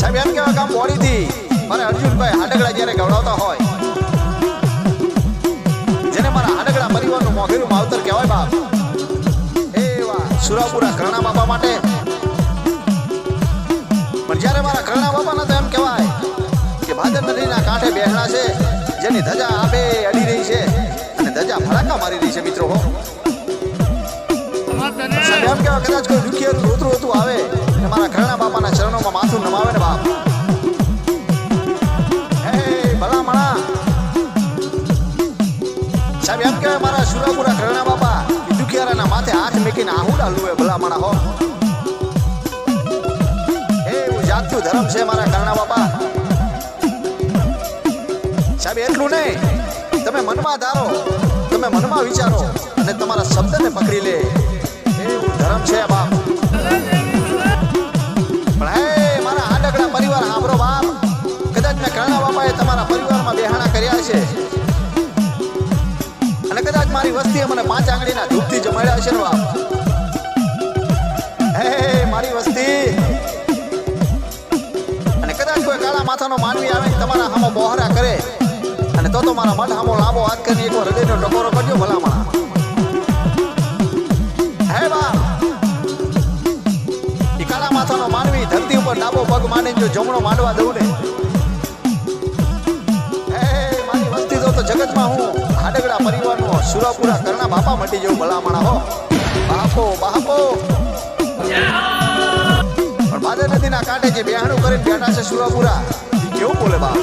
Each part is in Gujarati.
સાહેબ એમ કેવા કામ બોડીથી મારે અર્જુનભાઈ હાડગડા જ્યારે ગવડાવતા હોય, જેને મારા હાડગડા પરિવારનું મોઘેરું માવતર કહેવાય બાપ, એવા સુરાપુરા કરણા બાપા માટે. પણ જ્યારે મારા કરણા બાપાના તો એમ કહેવાય કે ભાદર નદીના કાંઠે બેહણા છે, જેની ધજા આપે અડી રહી છે અને ધજા ફડાકા મારી રહી છે મિત્રો. સાહેબ એમ કેવા કદાચ કોઈ દુખિયારું રોતું રોતું આવે અને મારા કરણા બાપાના ચરણોમાં માથું નમાવે ને બાપ, ભલામણા સાહેબ એમ કહેવાય મારા સુરાપુરા કરણા બાપા દુખિયારાના માથે હાથ મૂકીને આહુડા લુએ ભલામણા હો. એવું જાગતું ધર્મ છે મારા કરણા બાપા. સાહેબ એટલું નહીં, તમે મનમાં ધારો, તમે મનમાં વિચારો અને તમારા શબ્દને પકડી લે, એવું ધર્મ છે બાપ. પણ હે મારા હાડકડા પરિવાર સાંભળો બાપ, કદાચ મેં કરણા બાપાએ તમારા પરિવારમાં બેહાણા કર્યા છે અને કદાચ મારી વસ્તીએ મને 5 આંગળીના ધૂપથી જમાડ્યા છે ને બાપ. હે મારી વસ્તી, અને કદાચ કોઈ કાળા માથાનો માનવી આવે તમારા હામો બહોરા કરે અને તો મારા મઠ હામો લાંબો હાથ કરીને એક વાર હૃદયનો ટકોરો કરજો ભલામણા. હે બાપ, એ કાળા માથાનો માનવી ધરતી ઉપર ડાબો પગ માંડીને જો જમણો માંડવા દઉં ને, મારી વસ્તી તો જગતમાં હું હાડગડા પરિવારનો સુરાપુરા કરણા બાપા મટી જવું ભલામણા હો. બાપો બાપો પણ ભાદર નદીના કાંઠે જે બેહાણું કરીને બેઠા છે સુરાપુરા, કેવું બોલે બાપ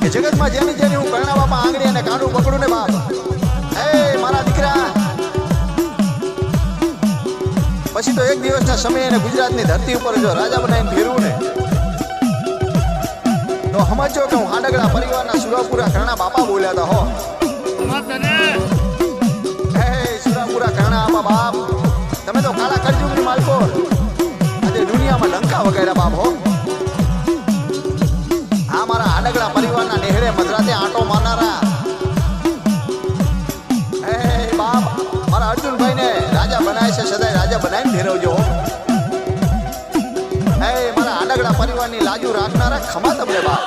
કે જગતમાં જેની જેની હું કરણા બાપા આંગળી અને કાંડું પકડું ને બાપ, હે મારા દીકરા, પછી તો એક દિવસના સમયે એને ગુજરાતની ધરતી ઉપર જો રાજા બનાવીને ફેરવું ને તો સમજો કે હું હાડગડા પરિવારના સુરાપુરા કરણા બાપા બોલ્યા હતા હો. હે સુરાપુરા કરણા બાપ, તમે તો કાળા કળજુગની માલકો આજે દુનિયામાં ડંકા વગાડ્યા બાપ હો. આ મારા હાડગડા પરિવારના નેહડે મધરાતે આંટો મારનારા હે બાપ, મારા અર્જુનભાઈને રાજા બનાય છે, સદાય રાજા બનાવીને ફેરવજો. હે મારા હાડગડા પરિવારની લાજુ રાખનારા ખમા તમને બાપ.